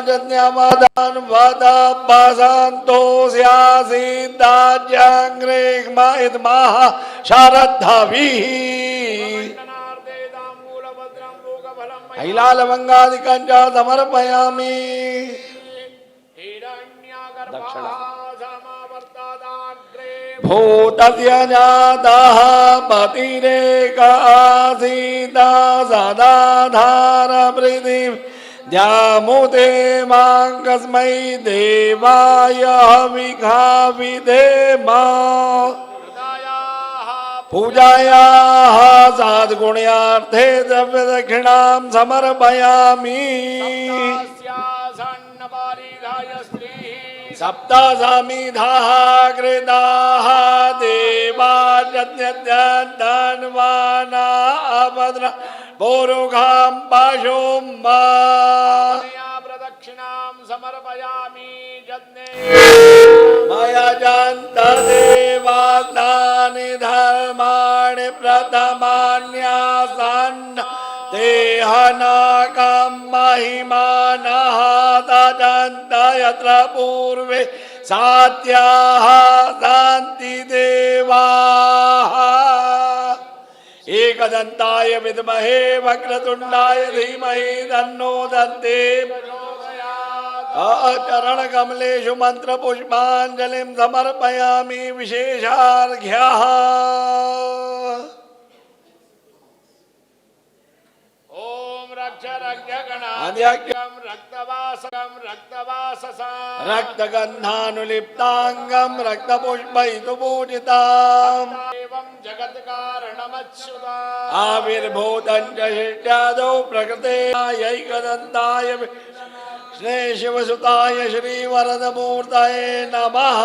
जन्यमदान वदब्बसन्तोष्यासीदाज्यङ्ग्रेग्मइद्मः शारद्धाभिः हैलालवङ्गादिकं च समर्पयामि। दक्षिण भूतस्य जातः पतिरेकासीता सदाधारपृथि द्यामुते मां कस्मै देवाय हविखाविधेम पूजायाः सद्गुण्यार्थे द्रव्यदक्षिणां समर्पयामि। सप्तसमिधाः कृताः देवान्वाना पौरुखां पशुं प्रदक्षिणां समर्पयामि। मया जन्तदेवास्तानि धर्माणि प्रथमान्यासन् देहनाकं महिमानः तजन्त यत्र पूर्वे सात्याः सन्ति देवाः। एकदन्ताय विद्महे वक्रतुण्डाय धीमहि तन्नो दन्ति चरणकमलेषु मन्त्रपुष्पाञ्जलिं समर्पयामि। विशेषार्घ्यः रक्तगन्धानुलिप्ताङ्गं रक्तपुष्पैः पूजिताम् आविर्भूतं च शिष्यादौ प्रकृतेयैकदन्ताय श्री शिवसुताय श्रीवरदमूर्तये नमः।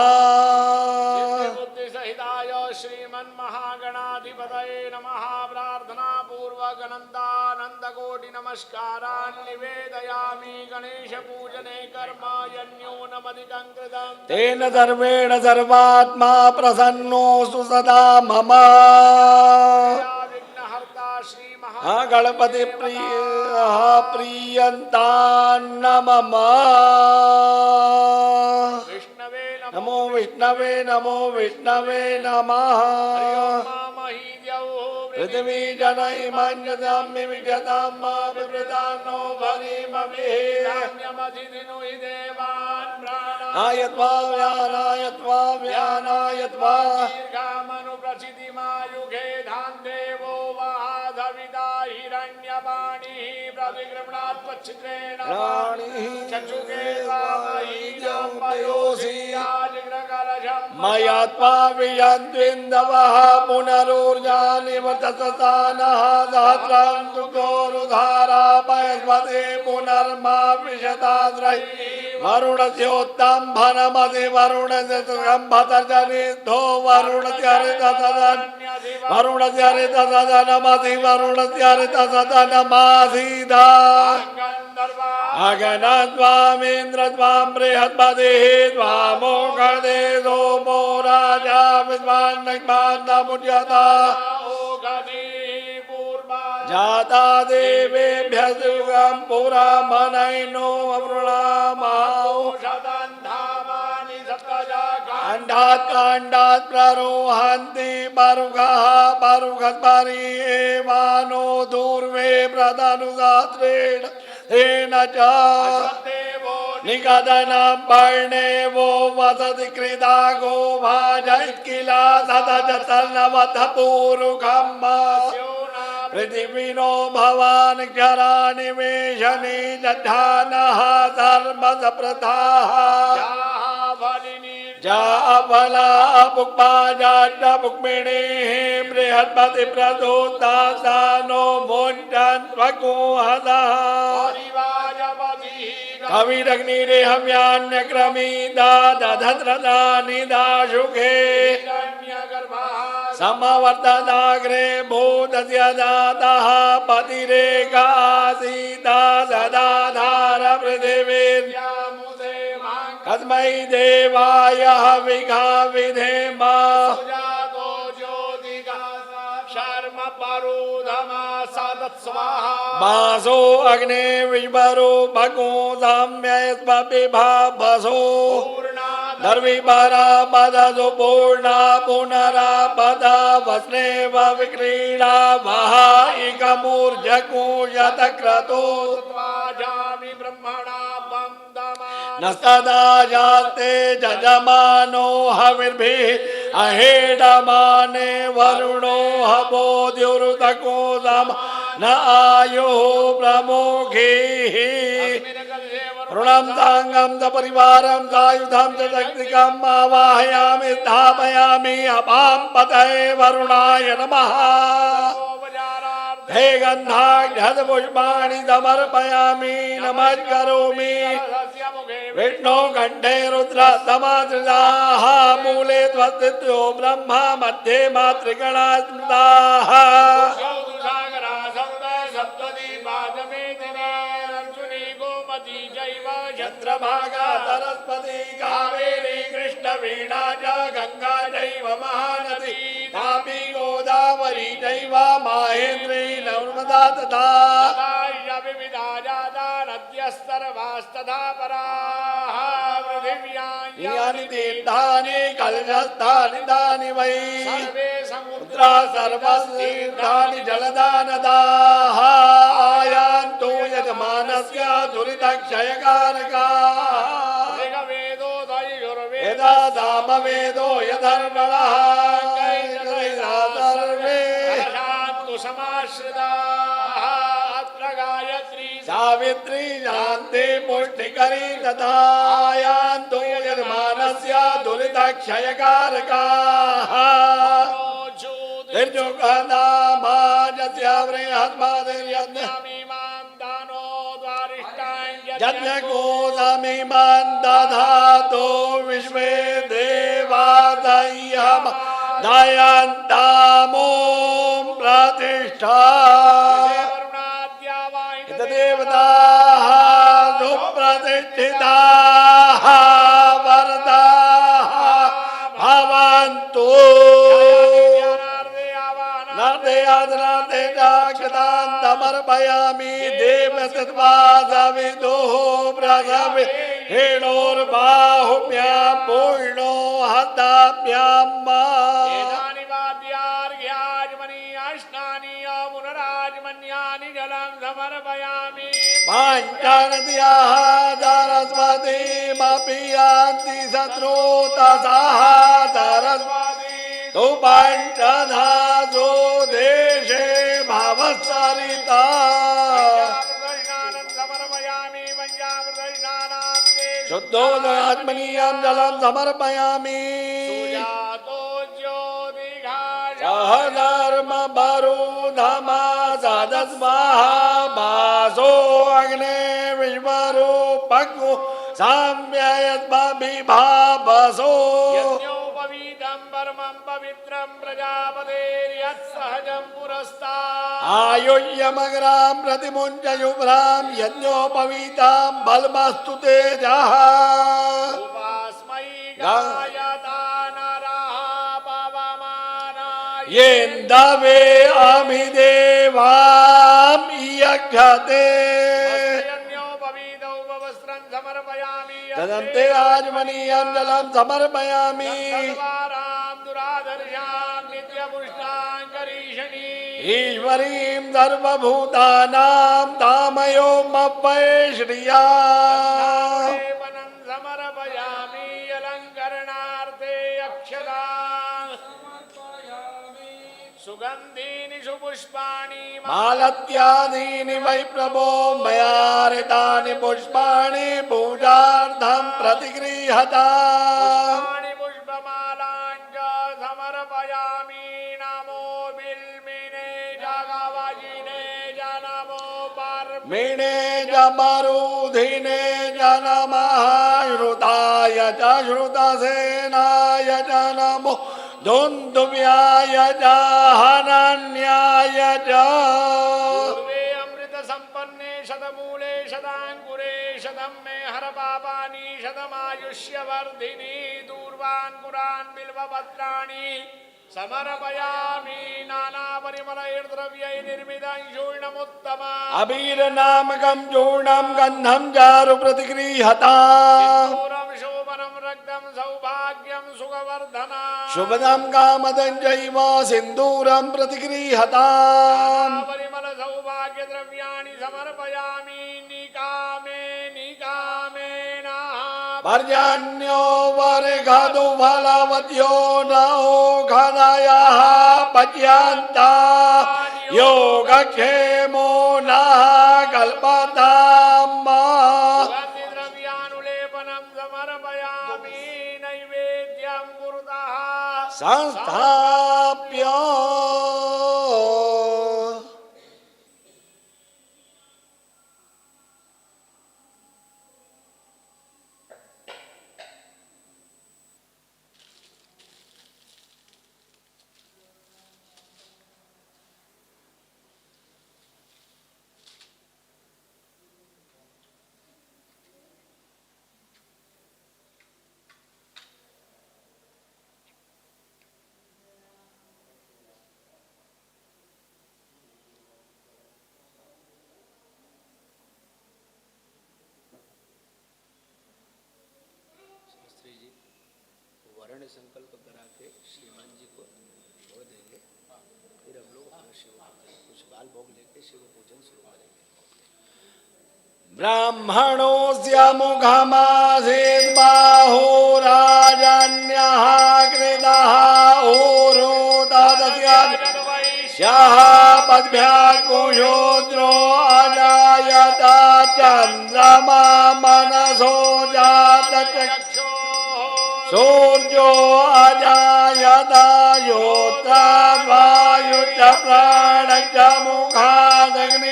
बुद्धिसहिताय श्रीमन्महागणाधिपतये नमः। प्रार्थना पूर्वक अनन्तानन्दकोटि नमस्कारान् निवेदयामि। गणेश पूजने कर्म यन्यूनमधिकं कृतं तेन सर्वेण सर्वात्मा प्रसन्नोऽस्तु सदा मम। गणपति प्रियन्तान्न मम। नमो विष्णवे नमो विष्णवे नमः। पृथ्वी जनैमन्यताम्य विजतां मा विवृतान्नो नायत्वा व्यानायत्वा व्यानायत्वा दीर्घामनुप्रसिद्धिमायुगे धान देवो वहाधविदा हिरण्यपाणिः प्रतिगृह्णात् पच्छिद्रेण चक्षुगे मया त्वा वियन्द्विन्दवः पुनरुर्जानि वर्तसतानः सहस्रं दुर्गोरुधारापयस्वते पुनर्मा विशताद्रहि वरुणस्योत्तम्भनमसि वरुणस्य स्कम्भतर्जनिद्धो वरुणस्य हरितसदनमसि वरुणस्य हरितसदनमासीदा अगनत्वामिन्द्र त्वां बृहस्पतिः त्वामोषधे सोमो राजा विद्वान्नमुच्यता जाता देवेभ्यः युगं पुरा मनैनो अवृणामाओषधान्धामानि काण्डात् प्ररोहन्ति परुघः परुघत्परिएवानो दूर्वे प्रदनुगात्रेण तेन च निगदनं पर्णेवो वसति कृता गोभाजैत्किला सदजतर्नवथ पूरुखम् पृथिवीनो भवान् क्षरानिवेशने दधानः सर्वसप्रथाः जाफला पुक्पाजाड्डपुक्मिणेः बृहस्पति प्रदोतासानो भोञ्जन् स्वगोहदः कविरग्निरेहव्यान्यक्रमीदा दधत्रदानि दाशुके समवर्तदाग्रे भूतस्य दातः पतिरेकासीता सदाधार पृथिवीर्यामुदे कस्मै देवाय हविखा विधेम शर्म परुधमा तत्स्वाहा बासो अग्ने विश्वरो भगो साम्यस्वपिभावसो पूर्णाद नर्विभरा पदसु पूर्णा पुनरापदा वस्नेव विक्रीडा वहाइकमूर्जकूयतक्रतो त्वाजामि ब्रह्मणा बन्धमान् नस्तदा जाते जजमानो हविर्भिः अहेडमाने वरुणो हवोद्युरुतको सम न आयुः प्रमुखीः ऋणं साङ्गं च परिवारं सायुधं च शक्तिकम् आवाहयामि स्थापयामि अपां पतये वरुणाय नमः हे गन्धाढ्यपुष्पाणि समर्पयामि नमस्करोमि विष्णो कण्ठे रुद्र समादृताः मूले त्वस्तित्यो ब्रह्मा मध्ये मातृगणा स्मृताः चन्द्रभागा सरस्वती कावेरी कृष्णवीणा च गङ्गा चैव महानदी तापी गोदावरी चैव माहेन्द्री नर्मदा तथा विविधा जाता नद्यस्तर्वास्तथा पराः पृथिव्यां यानि तीर्थानि कलशस्थानि तानि वै सर्वे मुद्रा सर्वतीर्थानि जलदानदाः आयान्तु यजमानस्य दुरितक्षयकारकाः ऋग्वेदो दैर्वेदो यदा सामवेदो यधर्मणः सर्वे शान्तु समाश्रिताः अत्र गायत्री सावित्री शान्ति पुष्टिकरी तथा यान्तु यजमानस्य दुरितक्षयकारकाः निर्जुगनामाजस्य बृहस्पतिर्यज्ञ यज्ञकोशमिमां दधातो विश्वे देवादय्यं दयन्तामों प्रतिष्ठा देवताः सुप्रतिष्ठिताः वरदाः भवन्तु समर्पयामि देवसत्वा सविदुः प्रसवि हेणोर्बाहुभ्यां पूर्णो हस्ताभ्यां मा समर्पयामि पाञ्चनद्याः सरस्वतीमपि यान्ति शत्रुतसाः सरस्वती तु पञ्चधासो देशे भवसरिता समर्पयामि शुद्धोदयात्मनीयं जलं समर्पयामि सह धर्म बरुधमा सदस्वाहा भासो अग्ने विश्वरूपको साम्ययद्भिभावसो यज्ञोपवीतं परमं पवित्रं प्रजापतेर्यत्सहजं पुरस्तात् आयुष्यमग्रां प्रतिमुञ्चयुभ्रां यज्ञोपवीतां बलमस्तु तेजः उपास्मै गायता नरः पवमानाय येन्दवे अमिदेवां यक्षते यज्ञोपवीतौ उपवस्त्रं समर्पयामि तदन्ते आजमनीयं जलं समर्पयामि सर्वारां दुरादर्शां नित्यपुष्टां करीषणी ईश्वरीं सर्वभूतानां तामयोमव्वये श्रिया देवनं समर्पयामि अलङ्करणार्थे अक्षतां सुगन्धीनि सुपुष्पाणि मालत्यादीनि वै प्रभो मया हृतानि पुष्पाणि पूजार्थं प्रतिगृह्यता पुष्पाणि पुष्पमालाञ्च समर्पयामि नमो बिल्मिने जगवजिने च नमो मीणे च मरुधिने च नमः श्रुताय च श्रुतसेनाय च नमो दुन्दुभ्याय च हनन्याय च पूर्वे अमृत संपन्ने शतमूले शताङ्कुरे शतं मे हर पापानि शतमायुष्यवर्धिनि दूर्वान् पुरान् बिल्वपत्राणि समर्पयामि नानापरिमलैर्द्रव्यैः निर्मितं चूर्णमुत्तमम् अबीरनामकं चूर्णं गन्धं चारु प्रतिगृह्यताम् सिन्दूरं शोभनं रक्तं सौभाग्यं सुखवर्धनम् शुभदं कामदं चैव सिन्दूरं प्रतिगृह्यताम् परिमल सौभाग्य द्रव्याणि समर्पयामि निकामे निकामेन पर्जन्यो वर्गदु फलवत्यो नओ घनयः पच्यन्ता योगक्षेमो न कल्पताम् द्रव्यानुलेपनं समर्पयामि नैवेद्यं कुरुतः संस्थाप्य शास्त्री जी वर्ण संकल्प करा के श्रीमान जी को वो देंगे, फिर हम लोग शिव कुछ बाल भोग लेके शिव पूजन शुरू करेंगे। ब्राह्मणोऽस्य मुखमासीत् बाहुराजन्यः कृतः ऊरुदस्यः पद्भ्याकुशोद्रो अजायत चन्द्रमा मनसो जात सूर्यो अजायत योत्राद्वायुश्च प्राणश्च मुखादग्निरजायत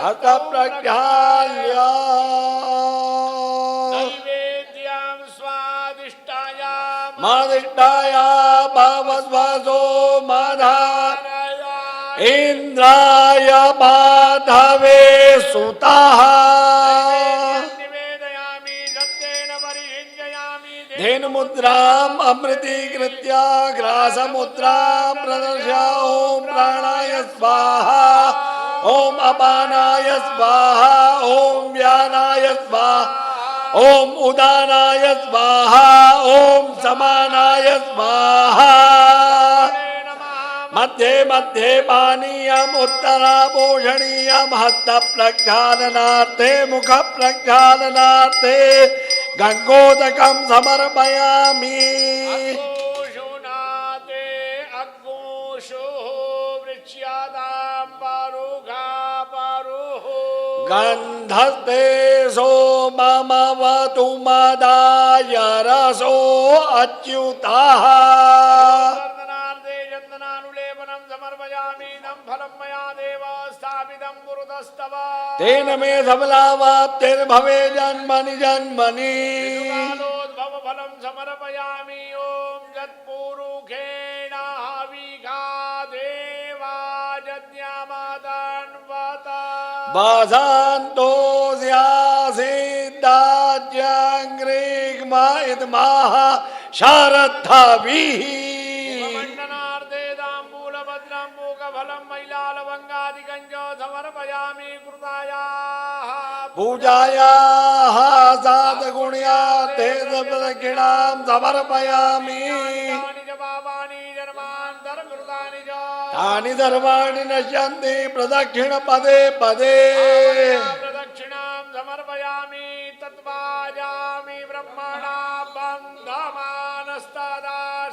हत प्रज्ञाल्य नैवेद्यं स्वादिष्टाय मदिष्टाय भवस्वसो मधा इंद्राय माधवे सुतः निवेदयामि सत्येन परिषिञ्जयामि धेनुमुद्राम् अमृतीकृत्य ग्रासमुद्रां प्रदर्श्य ॐ प्राणाय स्वाहा ॐ अपानाय स्वाहा ॐ व्यानाय स्वाहा ॐ उदानाय स्वाहा ॐ समानाय स्वाहा मध्ये मध्ये पानीयम् उत्तरापोषणीयम् हस्त प्रक्षालनार्थे मुख प्रक्षालनार्थे गंगोदकं समर्पयामि अग्गोषुनाते अग्गोषो वृक्ष्यादां पारुघा पारुः गन्धस्ते सोममवतु मदाय रसो अच्युतः वर्धनार्थे चन्दनानुलेपनं समर्पयामि इदं फलं मया देव स्थापितं कुरुतस्तव तेन मे सबलावाप्तिर्भवे जन्मनि जन्मनि कालोद्भव फलं समर्पयामि ॐ यत्पूरुखेण हविघा देवा यज्ञमादन्वत वासान्तोऽस्यासिद्धाज्ञाङ्ग्रिग्म इद्माः शारद्धाभिः मण्डनार्थे ताम्बूलभद्रं मूकफलं मैलालवङ्गादिकं च समर्पयामि कृतायाः पूजायाः साधगुण्यार्थे प्रदक्षिणां समर्पयामि तानि च पापानि जन्मान्तरकृतानि च तानि सर्वाणि नश्यन्ति प्रदक्षिण पदे पदे प्रदक्षिणां समर्पयामि तत्वाजामि ब्रह्मणा बन्धमानस्तदा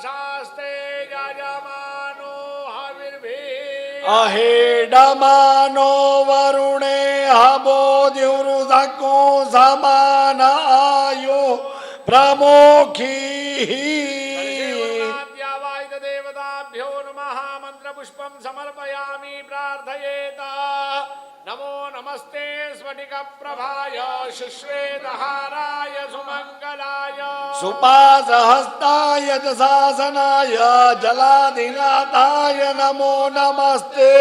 शास्ते यजमानो हविर्भिः अहेडमानो वरुणे हवो द्युरुदको समान आयो प्रमोखीः देवताभ्यो नमः मंत्रपुष्पं समर्पयामि प्रार्थयेत नमो नमस्ते स्फटिकप्रभाय शुश्वेतहाराय सुमङ्गलाय सुपासहस्ताय च शासनाय जलाधिनाथाय नमो नमस्ते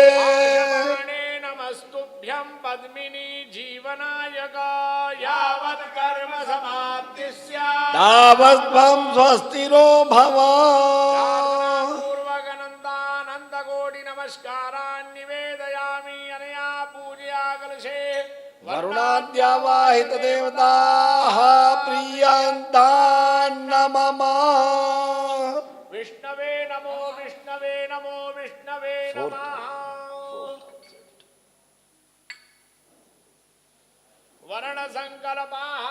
नमस्तुभ्यं पद्मिनी जीवनायक यावत् कर्म समाप्ति स्यात् तावत्त्वं स्वस्तिरो भव। पूर्वगनन्दानन्द कोटि नमस्कारान् निवेदयामि अनया पूजया कलशे वरुणाद्या वाहित देवताः प्रीयन्तान्न मम। विष्णवे नमो विष्णवे नमो विष्णवे नमः। वर्ण संकल्पाः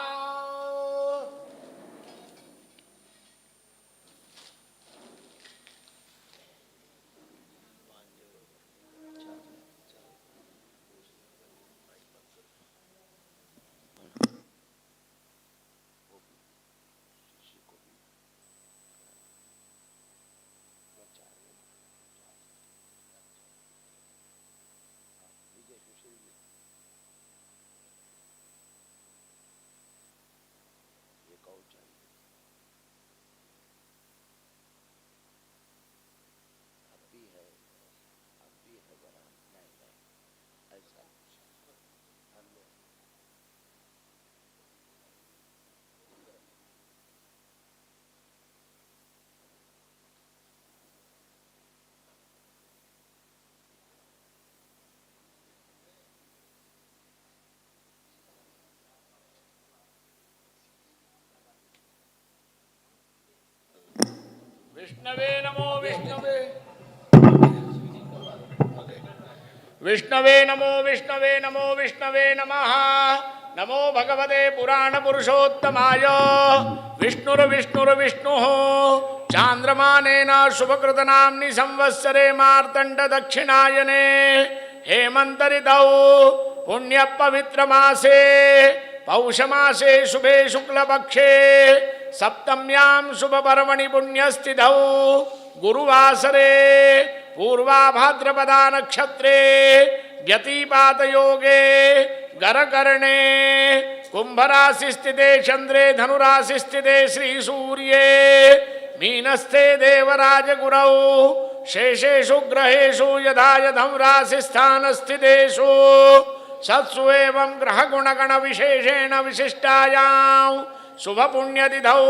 विष्णवे नमो विष्णवे विष्णवे नमो विष्णवे नमो विष्णवे नमः। नमो भगवते पुराण पुरुषोत्तमाय विष्णुर्विष्णुर्विष्णुः चांद्रमानेन शुभकृतनाम्नि संवत्सरे मार्तण्ड दक्षिणायने हेमंत ऋतौ पुण्य पवित्र मासे पौषमासे शुभे शुक्लपक्षे सप्तम्यां शुभ पर्वणि पुण्यस्तिथौ गुरुवासरे पूर्वाभाद्रपदा नक्षत्रे व्यतिपात योगे गरकर्णे कुंभराशि स्थिते चंद्रे धनुराशि स्थिते श्री सूर्ये मीनस्थे देवराज गुरौ शेषेषु ग्रहेषु यथा यथं राशि स्थान स्थितेषु सत्सु एवं ग्रह गुणगण विशेषेण विशिष्टायां शुभ पुण्यतिथौ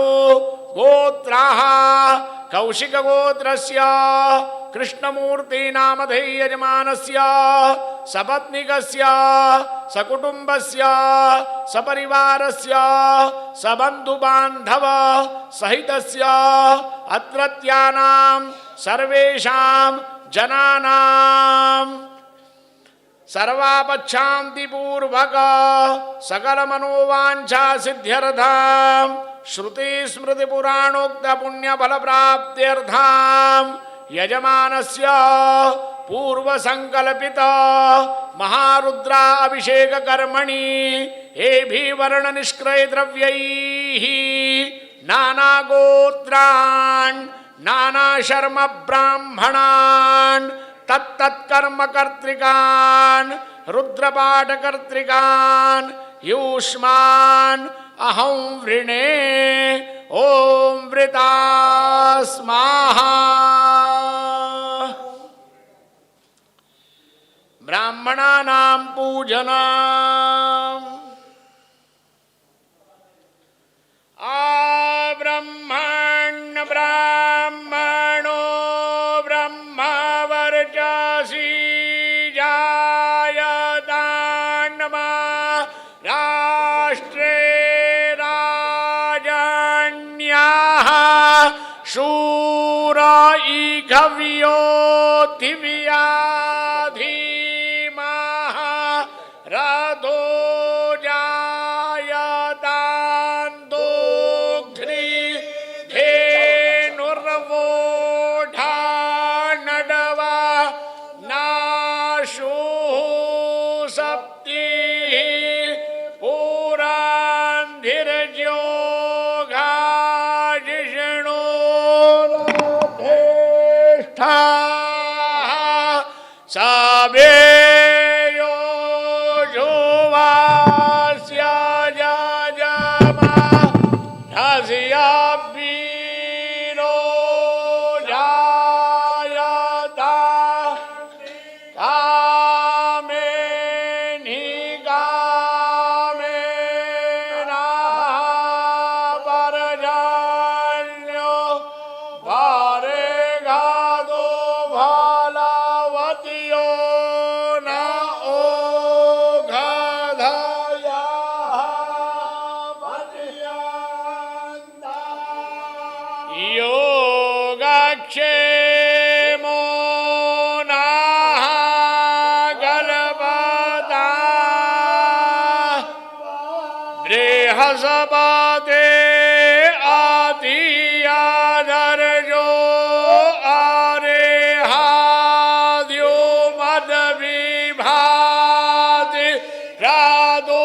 गोत्राः कौशिक गोत्रस्य कृष्णमूर्ति नामधेय यजमानस्य सपत्निकस्य सकुटुम्बस्य सपरिवारस्य सबन्धुबान्धव सहितस्य अत्रत्यानां सर्वेषां जनानां सर्वापच्छान्ति पूर्वक सकल मनोवांछा सिद्ध्यर्थां श्रुति स्मृति पुराणोक्त पुण्य फल प्राप्त्यर्थां यजमानस्य पूर्व संकल्पित महारुद्रा अभिषेक कर्मणि एभिः वर्ण निष्क्रय द्रव्यैः नाना गोत्रान् नाना शर्म ब्राह्मणान् तत्तत्कर्म कर्त्रिकान् रुद्रपाठ कर्त्रिकान् युष्मान् अहं वृणे ओम वृता स्वाहा। ब्राह्मणानां पूजनम् आब्रह्मण्य ब्राह्मणो ब्रह्मवर्चसी जायतान्नमा राष्ट्रे राजन्याः शूर इघव्यो दिव्याधीमाः रथो साबेयो जोवास्य जाजमा धासिया बीरो जायता कामे निगा बृहस्पते आदियादर्जो आरेहाद्यो मद्विभाति रादो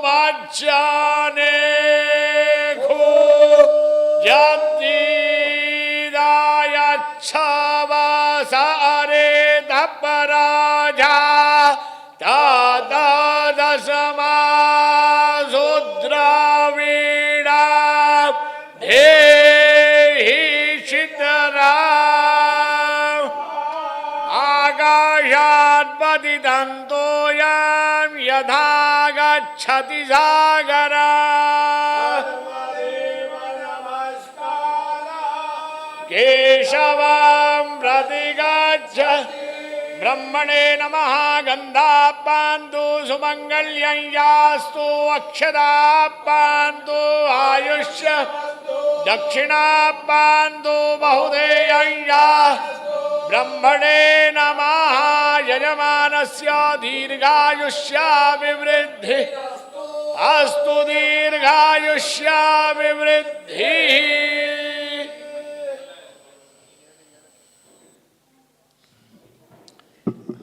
मज्जाने खो यद्दीदायच्छवसारे धपराजा तादशमासुद्रावीणा देहि शितराम आकाशात्पतितन्तोऽयं यथा गच्छति सागरा केशवं प्रतिगच्छ ब्रह्मणे नमः गन्धापान्तु सुमङ्गल्यं यास्तु अक्षतापान्तु आयुष्य दक्षिणापान्तु बहुधेयं या ब्रह्मणे नमः यजमानस्य दीर्घायुष्याभिवृद्धि अस्तु दीर्घायुष्याभिवृद्धिः।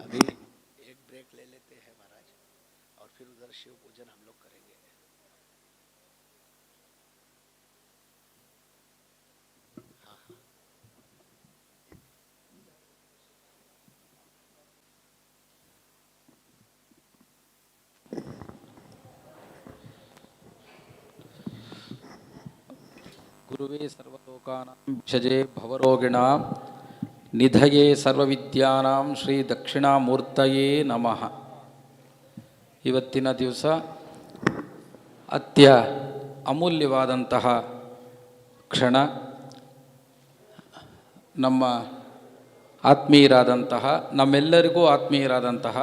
अभी एक ब्रेक ले लेते हैं महाराज और फिर उधर शिव पूजन हम लोग करेंगे। हाँ हाँ गुरुवे सर्वलोकानां भिषजे भवरोगिणां निधये सर्वविद्यानां ಶ್ರೀ ದಕ್ಷಿಣಾಮೂರ್ತಯೇ ನಮಃ. ಇವತ್ತಿನ ದಿವಸ ಅತ್ಯ ಅಮೂಲ್ಯವಾದಂತಹ ಕ್ಷಣ. ನಮ್ಮ ಆತ್ಮೀಯರಾದಂತಹ ನಮ್ಮೆಲ್ಲರಿಗೂ ಆತ್ಮೀಯರಾದಂತಹ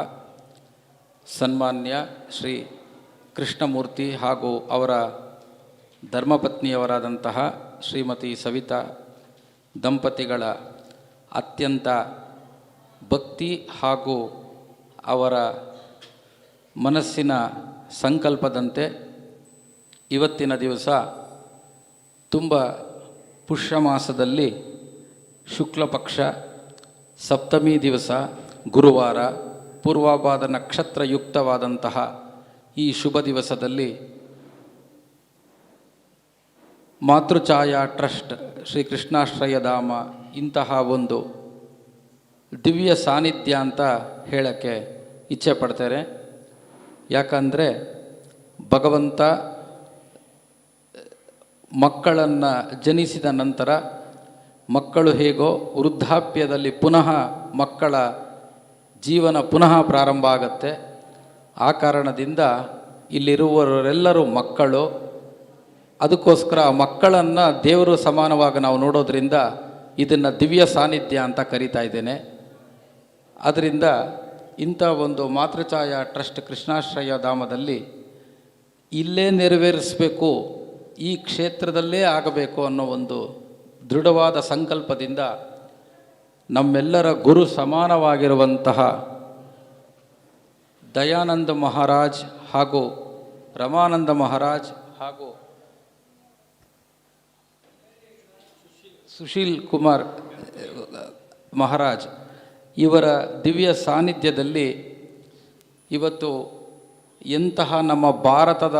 ಸನ್ಮಾನ್ಯ ಶ್ರೀ ಕೃಷ್ಣಮೂರ್ತಿ ಹಾಗೂ ಅವರ ಧರ್ಮಪತ್ನಿಯವರಾದಂತಹ ಶ್ರೀಮತಿ ಸವಿತಾ ದಂಪತಿಗಳ ಅತ್ಯಂತ ಭಕ್ತಿ ಹಾಗೂ ಅವರ ಮನಸ್ಸಿನ ಸಂಕಲ್ಪದಂತೆ ಇವತ್ತಿನ ದಿವಸ ತುಂಬ ಪುಷ್ಯ ಮಾಸದಲ್ಲಿ ಶುಕ್ಲ ಪಕ್ಷ ಸಪ್ತಮಿ ದಿವಸ ಗುರುವಾರ ಪೂರ್ವಾಭಾದ ನಕ್ಷತ್ರಯುಕ್ತವಾದಂತಹ ಈ ಶುಭ ದಿವಸದಲ್ಲಿ ಮಾತೃಛಾಯಾ ಟ್ರಸ್ಟ್ ಶ್ರೀ ಕೃಷ್ಣಾಶ್ರಯಧಾಮ ಇಂತಹ ಒಂದು ದಿವ್ಯ ಸಾನ್ನಿಧ್ಯ ಅಂತ ಹೇಳೋಕ್ಕೆ ಇಚ್ಛೆ ಪಡ್ತಾರೆ. ಯಾಕಂದರೆ ಭಗವಂತ ಮಕ್ಕಳನ್ನು ಜನಿಸಿದ ನಂತರ ಮಕ್ಕಳು ಹೇಗೋ ವೃದ್ಧಾಪ್ಯದಲ್ಲಿ ಪುನಃ ಮಕ್ಕಳ ಜೀವನ ಪುನಃ ಪ್ರಾರಂಭ ಆಗುತ್ತೆ. ಆ ಕಾರಣದಿಂದ ಇಲ್ಲಿರುವವರೆಲ್ಲರೂ ಮಕ್ಕಳು. ಅದಕ್ಕೋಸ್ಕರ ಮಕ್ಕಳನ್ನು ದೇವರು ಸಮಾನವಾಗಿ ನಾವು ನೋಡೋದ್ರಿಂದ ಇದನ್ನು ದಿವ್ಯ ಸಾನ್ನಿಧ್ಯ ಅಂತ ಕರೀತಾ ಇದ್ದೇನೆ. ಅದರಿಂದ ಇಂಥ ಒಂದು ಮಾತೃಛಾಯಾ ಟ್ರಸ್ಟ್ ಕೃಷ್ಣಾಶ್ರಯ ಧಾಮದಲ್ಲಿ ಇಲ್ಲೇ ನೆರವೇರಿಸಬೇಕು, ಈ ಕ್ಷೇತ್ರದಲ್ಲೇ ಆಗಬೇಕು ಅನ್ನೋ ಒಂದು ದೃಢವಾದ ಸಂಕಲ್ಪದಿಂದ ನಮ್ಮೆಲ್ಲರ ಗುರು ಸಮಾನವಾಗಿರುವಂತಹ ದಯಾನಂದ ಮಹಾರಾಜ್ ಹಾಗೂ ರಮಾನಂದ ಮಹಾರಾಜ್ ಹಾಗೂ ಸುಶೀಲ್ ಕುಮಾರ್ ಮಹಾರಾಜ್ ಇವರ ದಿವ್ಯ ಸಾನ್ನಿಧ್ಯದಲ್ಲಿ ಇವತ್ತು ಎಂತಹ ನಮ್ಮ ಭಾರತದ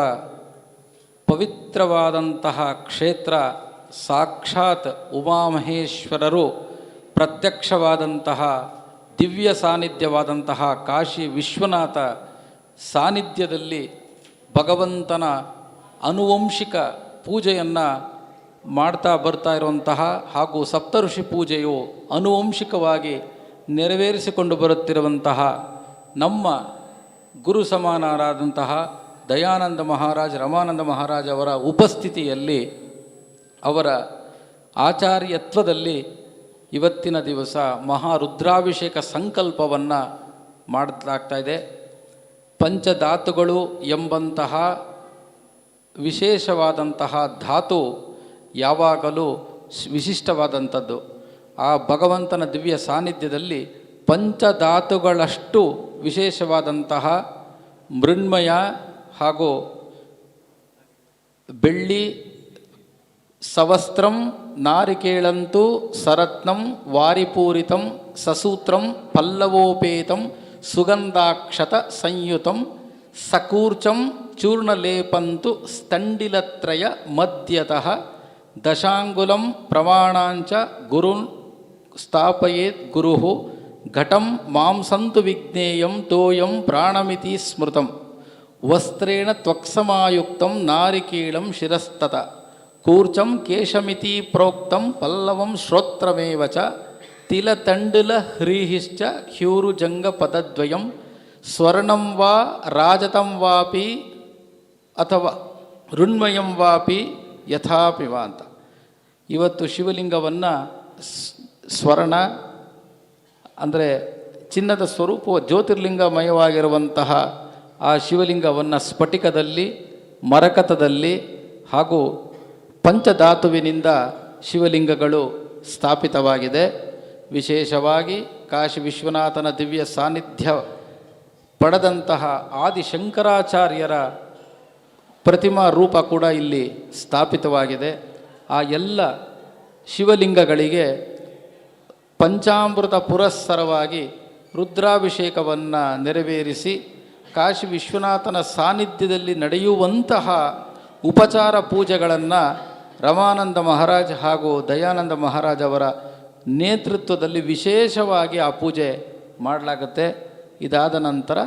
ಪವಿತ್ರವಾದಂತಹ ಕ್ಷೇತ್ರ ಸಾಕ್ಷಾತ್ ಉಮಾಮಹೇಶ್ವರರು ಪ್ರತ್ಯಕ್ಷವಾದಂತಹ ದಿವ್ಯ ಸಾನ್ನಿಧ್ಯವಾದಂತಹ ಕಾಶಿ ವಿಶ್ವನಾಥ ಸಾನ್ನಿಧ್ಯದಲ್ಲಿ ಭಗವಂತನ ಆನುವಂಶಿಕ ಪೂಜೆಯನ್ನು ಮಾಡ್ತಾ ಬರ್ತಾ ಇರುವಂತಹ ಹಾಗೂ ಸಪ್ತಋಷಿ ಪೂಜೆಯು ಆನುವಂಶಿಕವಾಗಿ ನೆರವೇರಿಸಿಕೊಂಡು ಬರುತ್ತಿರುವಂತಹ ನಮ್ಮ ಗುರು ಸಮಾನರಾದಂತಹ ದಯಾನಂದ ಮಹಾರಾಜ್ ರಮಾನಂದ ಮಹಾರಾಜ್ ಅವರ ಉಪಸ್ಥಿತಿಯಲ್ಲಿ ಅವರ ಆಚಾರ್ಯತ್ವದಲ್ಲಿ ಇವತ್ತಿನ ದಿವಸ ಮಹಾರುದ್ರಾಭಿಷೇಕ ಸಂಕಲ್ಪವನ್ನು ಮಾಡಲಾಗ್ತಾ ಇದೆ. ಪಂಚಧಾತುಗಳು ಎಂಬಂತಹ ವಿಶೇಷವಾದಂತಹ ಧಾತು ಯಾವಾಗಲೂ ವಿಶಿಷ್ಟವಾದಂಥದ್ದು. ಆ ಭಗವಂತನ ದಿವ್ಯ ಸಾನ್ನಿಧ್ಯದಲ್ಲಿ ಪಂಚಧಾತುಗಳಷ್ಟು ವಿಶೇಷವಾದಂತಹ ಮೃಣ್ಮಯ ಹಾಗೂ ಬೆಳ್ಳಿ ಸವಸ್ತ್ರಂ ನಾರಿಕೇಳಂತೂ ಸರತ್ನಂ ವಾರಿಪೂರಿತಂ ಸಸೂತ್ರಂ ಪಲ್ಲವೋಪೇತಂ ಸುಗಂಧಾಕ್ಷತ ಸಂಯುತಂ ಸಕೂರ್ಚಂ ಚೂರ್ಣಲೇಪಂತು ಸ್ತಂಡಿಲತ್ರಯ ಮಧ್ಯತಃ ದಶಾಂಗುಲಂ ಪ್ರಮಾಣಾಂಚ ಗುರುನ್ ಸ್ಥಾಪಯೇತ್ ಗುರುಃ ಘಟಂ ಮಾಂಸಂತು ವಿಜ್ಞೇಯಂ ತೋಯಂ ಪ್ರಾಣಮಿತಿ ಸ್ಮೃತಂ ವಸ್ತ್ರೇಣ ತ್ವಕ್ಸಮಾಯುಕ್ತಂ ನಾರಿಕೇಳಂ ಶಿರಸ್ತತ ಕೂರ್ಚಂ ಕೇಶಮಿತಿ ಪ್ರೋಕ್ತಂ ಪಲ್ಲವಂ ಶ್ರೋತ್ರಮೇವ ಚ ತಿಲತಂಡುಲ ಹ್ರೀಹಿಶ್ಚ ಹ್ಯೂರುಜಂಗ ಪದದ್ವಯಂ ಸ್ವರ್ಣಂ ವಾ ರಾಜತಂ ವಾಪಿ ಅಥವಾ ಋಣ್ಮಯಂ ವಾಪಿ ಯಥಾಪಿವ ಅಂತ. ಇವತ್ತು ಶಿವಲಿಂಗವನ್ನು ಸ್ವರ್ಣ ಅಂದರೆ ಚಿನ್ನದ ಸ್ವರೂಪ ಜ್ಯೋತಿರ್ಲಿಂಗಮಯವಾಗಿರುವಂತಹ ಆ ಶಿವಲಿಂಗವನ್ನು ಸ್ಫಟಿಕದಲ್ಲಿ, ಮರಕತದಲ್ಲಿ ಹಾಗೂ ಪಂಚಧಾತುವಿನಿಂದ ಶಿವಲಿಂಗಗಳು ಸ್ಥಾಪಿತವಾಗಿದೆ. ವಿಶೇಷವಾಗಿ ಕಾಶಿ ವಿಶ್ವನಾಥನ ದಿವ್ಯ ಸಾನ್ನಿಧ್ಯ ಪಡೆದಂತಹ ಆದಿಶಂಕರಾಚಾರ್ಯರ ಪ್ರತಿಮಾ ರೂಪ ಕೂಡ ಇಲ್ಲಿ ಸ್ಥಾಪಿತವಾಗಿದೆ. ಆ ಎಲ್ಲ ಶಿವಲಿಂಗಗಳಿಗೆ ಪಂಚಾಮೃತ ಪುರಸ್ಸರವಾಗಿ ರುದ್ರಾಭಿಷೇಕವನ್ನು ನೆರವೇರಿಸಿ ಕಾಶಿ ವಿಶ್ವನಾಥನ ಸಾನ್ನಿಧ್ಯದಲ್ಲಿ ನಡೆಯುವಂತಹ ಉಪಚಾರ ಪೂಜೆಗಳನ್ನು ರಮಾನಂದ ಮಹಾರಾಜ್ ಹಾಗೂ ದಯಾನಂದ ಮಹಾರಾಜ್ ಅವರ ನೇತೃತ್ವದಲ್ಲಿ ವಿಶೇಷವಾಗಿ ಆ ಪೂಜೆ ಮಾಡಲಾಗುತ್ತೆ. ಇದಾದ ನಂತರ